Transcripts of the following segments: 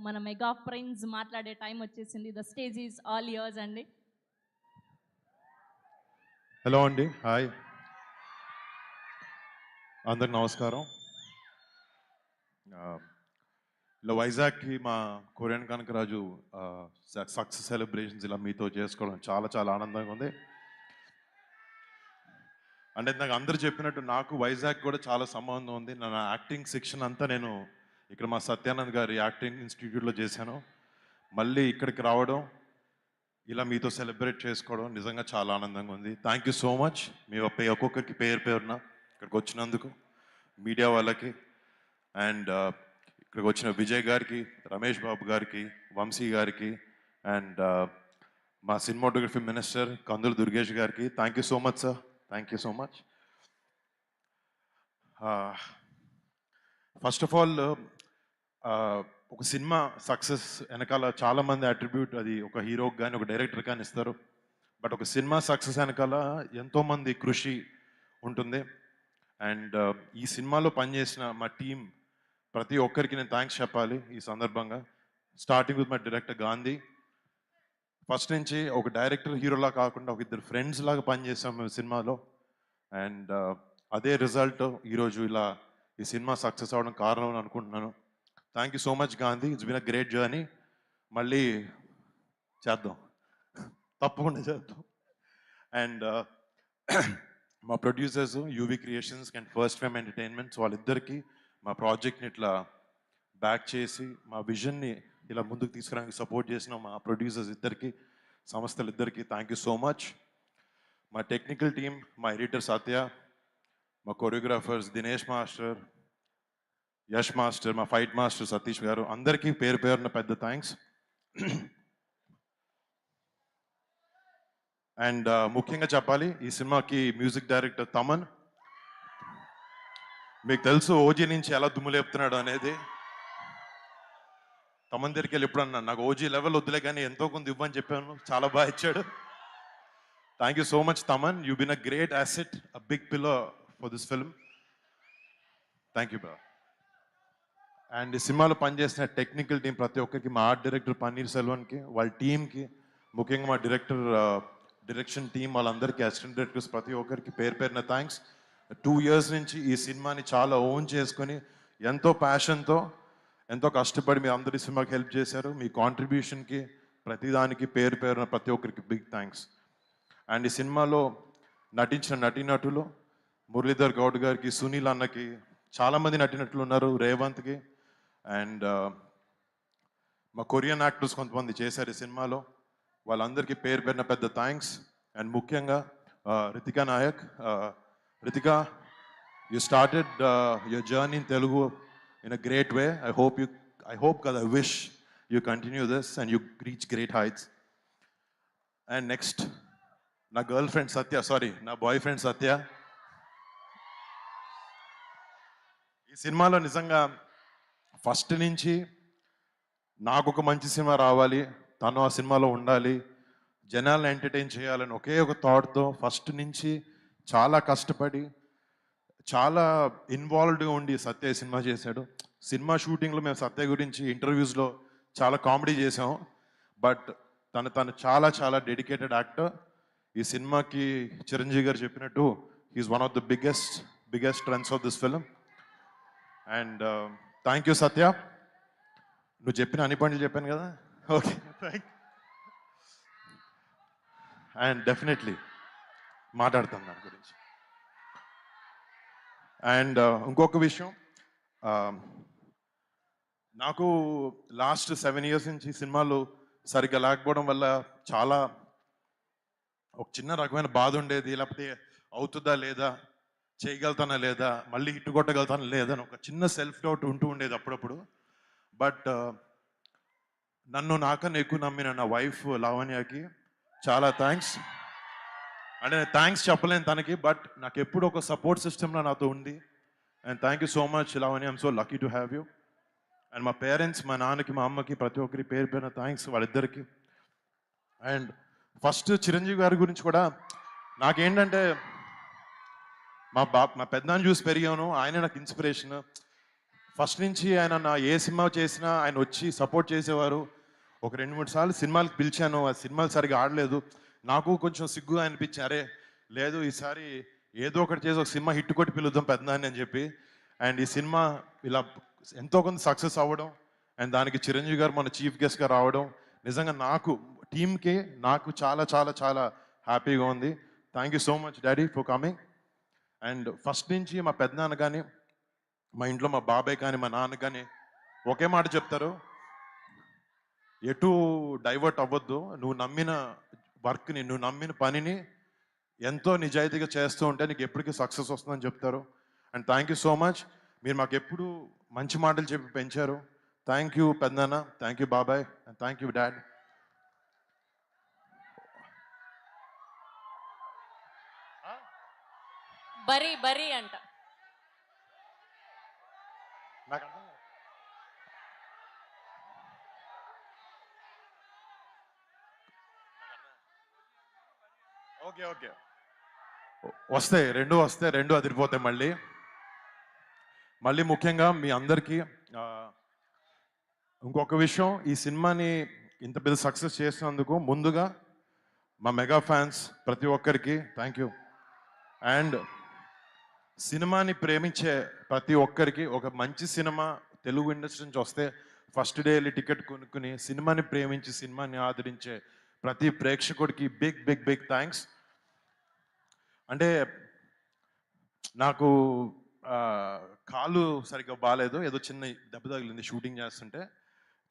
మన mega friends మాట్లాడే time వచ్చేసింది. The stage is all yours అండి. హలో అండి, హాయ్ అందరికి నమస్కారం. ఇలా వైజాగ్కి మా కొరియన్ కనకరాజు సక్సెస్ సెలబ్రేషన్స్ ఇలా మీతో చేసుకోవడం చాలా చాలా ఆనందంగా ఉంది. అంటే నాకు అందరు చెప్పినట్టు నాకు వైజాగ్ కూడా చాలా సంబంధం ఉంది. నా యాక్టింగ్ శిక్షణ అంతా నేను ఇక్కడ మా సత్యానంద్ గారి యాక్టింగ్ ఇన్స్టిట్యూట్లో చేశాను. మళ్ళీ ఇక్కడికి రావడం, ఇలా మీతో సెలబ్రేట్ చేసుకోవడం నిజంగా చాలా ఆనందంగా ఉంది. Thank you so much. మీ ఒక్కొక్కరికి పేరున ఇక్కడికి వచ్చినందుకు, మీడియా వాళ్ళకి అండ్ ఇక్కడికి వచ్చిన విజయ్ గారికి, రమేష్ బాబు గారికి, వంశీ గారికి అండ్ మా సినిమాటోగ్రఫీ మినిస్టర్ కందులు దుర్గేష్ గారికి thank you so much sir. Thank you so much. First of all ఒక సినిమా సక్సెస్ వెనకాల చాలామంది అట్రిబ్యూట్ అది ఒక హీరోకి కానీ ఒక డైరెక్టర్ కానీ ఇస్తారు. బట్ ఒక సినిమా సక్సెస్ వెనకాల ఎంతోమంది కృషి ఉంటుంది. అండ్ ఈ సినిమాలో పనిచేసిన మా టీం ప్రతి ఒక్కరికి నేను థ్యాంక్స్ చెప్పాలి ఈ సందర్భంగా. Starting with my director Gandhi. First నుంచి ఒక డైరెక్టర్ హీరోలా కాకుండా ఒక ఇద్దరు ఫ్రెండ్స్ లాగా పనిచేసాం మేము సినిమాలో. అండ్ అదే రిజల్ట్ ఈరోజు ఇలా ఈ సినిమా సక్సెస్ అవ్వడం కారణం అని అనుకుంటున్నాను. Thank you so much Gandhi. It's been a great journey. మళ్ళీ చేద్దాం, తప్పకుండా చేద్దాం. అండ్ మా producers UV creations and first fame entertainments వాళ్ళిద్దరికీ మా ప్రాజెక్ట్ని ఇట్లా బ్యాక్ చేసి మా విజన్ని ఇలా ముందుకు తీసుకురావడానికి సపోర్ట్ చేసిన మా ప్రొడ్యూసర్స్ ఇద్దరికి, సంస్థలు ఇద్దరికి థ్యాంక్ యూ సో మచ్. మా టెక్నికల్ టీం, మా ఎడిటర్ సత్య, మా choreographers Dinesh master, Yash master, మా ఫైట్ మాస్టర్ సతీష్ గారు, అందరికీ పేరున పెద్ద థ్యాంక్స్. అండ్ ముఖ్యంగా చెప్పాలి, ఈ సినిమాకి మ్యూజిక్ డైరెక్టర్ తమన్. మీకు తెలుసు ఓజీ నుంచి ఎలా దుమ్ము లేపుతున్నాడు అనేది. తమన్ దగ్గరికి వెళ్ళి ఎప్పుడన్నా నాకు ఓజీ లెవెల్ వద్దులే కానీ ఎంతో కొంత ఇవ్వని చెప్పాను, చాలా బాగా ఇచ్చాడు. Thank you so much Thaman. You been a great asset, a big pillar for this film. Thank you bro. And ఈ సినిమాలో పనిచేసిన టెక్నికల్ టీం ప్రతి ఒక్కరికి, మా ఆర్ట్ డైరెక్టర్ పన్నీర్ సెల్వన్కి, వాళ్ళ టీంకి, ముఖ్యంగా మా డైరెక్షన్ టీం వాళ్ళందరికీ, అసిస్టెంట్ డైరెక్టర్స్ ప్రతి ఒక్కరికి పేరున థ్యాంక్స్. 2 years నుంచి ఈ సినిమాని చాలా ఓన్ చేసుకొని ఎంతో ప్యాషన్తో ఎంతో కష్టపడి మీ అందరి సినిమాకి హెల్ప్ చేశారు. మీ కాంట్రిబ్యూషన్కి ప్రతిదానికి పేరున ప్రతి ఒక్కరికి బిగ్ థ్యాంక్స్. అండ్ ఈ సినిమాలో నటించిన నటీనటులు మురళీధర్ గౌడ్ గారికి, సునీల్ అన్నకి, చాలామంది నటినట్లు ఉన్నారు, రేవంత్కి. అండ్ మా కొరియన్ యాక్టర్స్ కొంతమంది చేశారు ఈ సినిమాలో, వాళ్ళందరికీ పేరున పెద్ద థ్యాంక్స్. అండ్ ముఖ్యంగా Ritika Naik. Ritika, you started your journey in Telugu in a great way. I wish you continue this and you reach great heights. And next, నా girlfriend Satya, sorry, నా boyfriend Satya. ఈ సినిమాలో నిజంగా ఫస్ట్ నుంచి నాకు ఒక మంచి సినిమా రావాలి, తను ఆ సినిమాలో ఉండాలి, జనాలను ఎంటర్టైన్ చేయాలని ఒకే ఒక థాట్తో ఫస్ట్ నుంచి చాలా కష్టపడి చాలా ఇన్వాల్వ్డ్గా ఉండి సత్య సినిమా చేశాడు. సినిమా షూటింగ్లో మేము సత్య గురించి ఇంటర్వ్యూస్లో చాలా కామెడీ చేసాం. బట్ తను చాలా చాలా డెడికేటెడ్ యాక్టర్. ఈ సినిమాకి చిరంజీవి గారు చెప్పినట్టు he's one of the biggest strengths of this film. And thank you Satya. నువ్వు చెప్పిన అన్ని పనులు చెప్పాను కదా, ఓకే థ్యాంక్. అండ్ డెఫినెట్లీ మాట్లాడతాను దాని గురించి. అండ్ ఇంకొక విషయం, నాకు లాస్ట్ 7 years నుంచి సినిమాలు సరిగ్గా లేకపోవడం వల్ల చాలా ఒక చిన్న రకమైన బాధ ఉండేది. లేకపోతే అవుతుందా లేదా, చేయగలుగుతానా లేదా, మళ్ళీ హిట్ కొట్టగలుగుతానా లేదా అని ఒక చిన్న సెల్ఫ్ డౌట్ ఉంటూ ఉండేది అప్పుడప్పుడు. బట్ నన్ను నాకన్నా ఎక్కువ నమ్మిన నా వైఫ్ లావణ్యకి చాలా థ్యాంక్స్. అంటే నేను థ్యాంక్స్ చెప్పలేను తనకి, బట్ నాకు ఎప్పుడు ఒక సపోర్ట్ సిస్టమ్లో నాతో ఉంది. And thank you so much Lavanya, I'm so lucky to have you. And మా పేరెంట్స్, మా నాన్నకి, మా అమ్మకి, ప్రతి ఒక్కరి పేరున థ్యాంక్స్ వాళ్ళిద్దరికి. అండ్ ఫస్ట్ చిరంజీవి గారి గురించి కూడా నాకేంటంటే మా పెద్దనాన్ని చూసి పెరిగాను, ఆయనే నాకు ఇన్స్పిరేషన్. ఫస్ట్ నుంచి ఆయన నా ఏ సినిమా చేసినా ఆయన వచ్చి సపోర్ట్ చేసేవారు. ఒక 2-3 సార్లు సినిమాలకు పిలిచాను. ఆ సినిమాలు సరిగ్గా ఆడలేదు. నాకు కొంచెం సిగ్గుగా అనిపించి, అరే లేదు ఈసారి ఏదో ఒకటి చేసి ఒక సినిమా హిట్ కొట్టి పిలుద్దాం పెద్దనాన్ని అని చెప్పి. అండ్ ఈ సినిమా ఇలా ఎంతో కొంత సక్సెస్ అవ్వడం, అండ్ దానికి చిరంజీవి గారు మన చీఫ్ గెస్ట్గా రావడం నిజంగా నాకు టీమ్కి నాకు చాలా చాలా చాలా హ్యాపీగా ఉంది. Thank you so much daddy for coming. And first నుంచి మా పెద్దనాన్న కానీ, మా ఇంట్లో మా బాబాయ్ కానీ, మా నాన్న కానీ ఒకే మాట చెప్తారు, ఎటు డైవర్ట్ అవ్వద్దు, నువ్వు నమ్మిన వర్క్ని, నువ్వు నమ్మిన పనిని ఎంతో నిజాయితీగా చేస్తూ ఉంటే నీకు ఎప్పటికీ సక్సెస్ వస్తుందని చెప్తారు. And thank you so much. మీరు మాకు ఎప్పుడు మంచి మాటలు చెప్పి పెంచారు. థ్యాంక్ యూ పెద్దనాన్న, థ్యాంక్ యూ బాబాయ్, అండ్ థ్యాంక్ యూ డాడ్. బరీ బరీ అంట. నాకు అర్థం కాదు. ఓకే ఓకే వస్తాయి, రెండు అదిరిపోతాయి. మళ్ళీ ముఖ్యంగా మీ అందరికీ ఇంకొక విషయం, ఈ సినిమాని ఇంత పెద్ద సక్సెస్ చేసినందుకు ముందుగా మా మెగా ఫ్యాన్స్ ప్రతి ఒక్కరికి థ్యాంక్ యూ. అండ్ సినిమాని ప్రేమించే ప్రతి ఒక్కరికి ఒక మంచి సినిమా తెలుగు ఇండస్ట్రీ నుంచి వస్తే ఫస్ట్ డే వెళ్ళి టికెట్ కొనుక్కుని సినిమాని ప్రేమించి సినిమాని ఆదరించే ప్రతి ప్రేక్షకుడికి బిగ్ బిగ్ బిగ్ థ్యాంక్స్. అంటే నాకు కాలు సరిగ్గా బాగాలేదు, ఏదో చిన్న దెబ్బ తగిలింది షూటింగ్ చేస్తుంటే.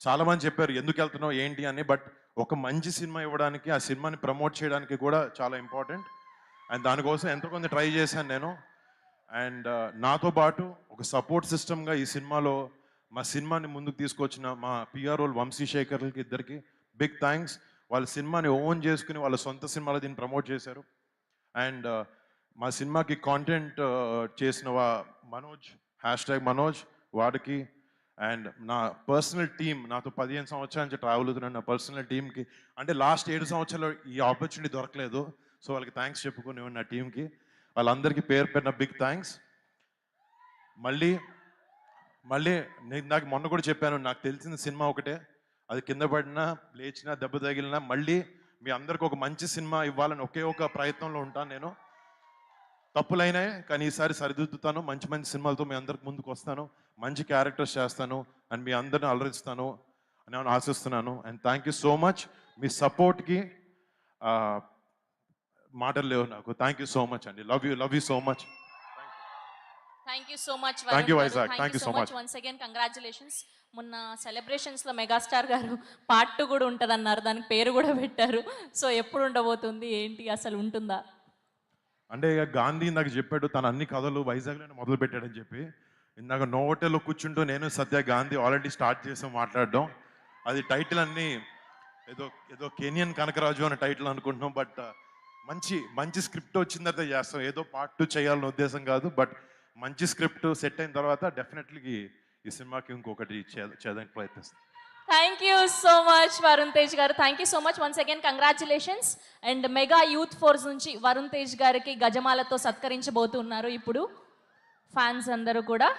చాలామంది చెప్పారు ఎందుకు వెళ్తున్నావు ఏంటి అని, బట్ ఒక మంచి సినిమా ఇవ్వడానికి, ఆ సినిమాని ప్రమోట్ చేయడానికి కూడా చాలా ఇంపార్టెంట్. అండ్ దానికోసం ఎంతో కొంత ట్రై చేశాను నేను. అండ్ నాతో పాటు ఒక సపోర్ట్ సిస్టమ్గా ఈ సినిమాలో మా సినిమాని ముందుకు తీసుకొచ్చిన మా పిఆర్ఓలు వంశీశేఖర్లకి ఇద్దరికి బిగ్ థ్యాంక్స్. వాళ్ళ సినిమాని ఓన్ చేసుకుని వాళ్ళ సొంత సినిమాలో దీన్ని ప్రమోట్ చేశారు. అండ్ మా సినిమాకి కాంటెంట్ చేసిన మనోజ్ #మనోజ్ వాడికి, అండ్ నా పర్సనల్ టీమ్, నాతో 15 సంవత్సరాల నుంచి ట్రావెల్ అవుతున్నాను, నా పర్సనల్ టీమ్కి, అంటే లాస్ట్ 7 సంవత్సరాలు ఈ ఆపర్చునిటీ దొరకలేదు, సో వాళ్ళకి థ్యాంక్స్ చెప్పుకుని నా టీంకి వాళ్ళందరికీ పేరు పేరున బిగ్ థ్యాంక్స్. మళ్ళీ నాకు మొన్న కూడా చెప్పాను, నాకు తెలిసిన సినిమా ఒకటే, అది కింద పడినా లేచినా దెబ్బ తగిలినా మళ్ళీ మీ అందరికి ఒక మంచి సినిమా ఇవ్వాలని ఒకే ఒక ప్రయత్నంలో ఉంటాను నేను. తప్పులైనాయి కానీ ఈసారి సరిదిద్దుతాను, మంచి మంచి సినిమాలతో మీ అందరికి ముందుకు వస్తాను, మంచి క్యారెక్టర్స్ చేస్తాను, అండ్ మీ అందరిని అలరిస్తాను అని నేను ఆశిస్తున్నాను. And thank you so much. మీ సపోర్ట్కి మాటలు లేవు నాకు. థ్యాంక్ యూ సో మచ్ అండి. Love you so much. Thank you so much. Thank you, Isaac. Thank you so much. Once again congratulations. మొన్న సెలబ్రేషన్స్లో మెగాస్టార్ గారు పార్ట్ 2 కూడా ఉంటుందన్నారు, దానికి పేరు కూడా పెట్టారు. సో ఎప్పుడు ఉండబోతుంది ఏంటి, అసలు ఉంటుందా? అంటే ఇక గాంధీ ఇందాక చెప్పాడు తన అన్ని కథలు వైజాగ్లోనే మొదలు పెట్టాడని చెప్పి. ఇందాక నోవోటెల్లో కూర్చుంటూ నేను సత్య గాంధీ ఆల్రెడీ స్టార్ట్ చేసాం మాట్లాడడం. అది టైటిల్ అన్ని ఏదో కెనియన్ కనకరాజు అనే టైటిల్ అనుకుంటున్నాం, బట్ మంచి స్క్రిప్ట్ వచ్చిన తర్వాత చేస్తాం. ఏదో పార్ట్ 2 చేయాలన్న ఉద్దేశం కాదు, బట్ మంచి స్క్రిప్ట్ సెట్ అయిన తర్వాత డెఫినెట్లీ ఈ సినిమాకి ఇంకొకటి చేయడానికి ప్రయత్నిస్తాం. Thank you so much Varun Tej garu. Thank you so much once again congratulations. And mega youth force నుంచి వరుణ్ తేజ్ గారికి గజమాలతో సత్కరించబోతున్నారు ఇప్పుడు ఫ్యాన్స్ అందరూ కూడా.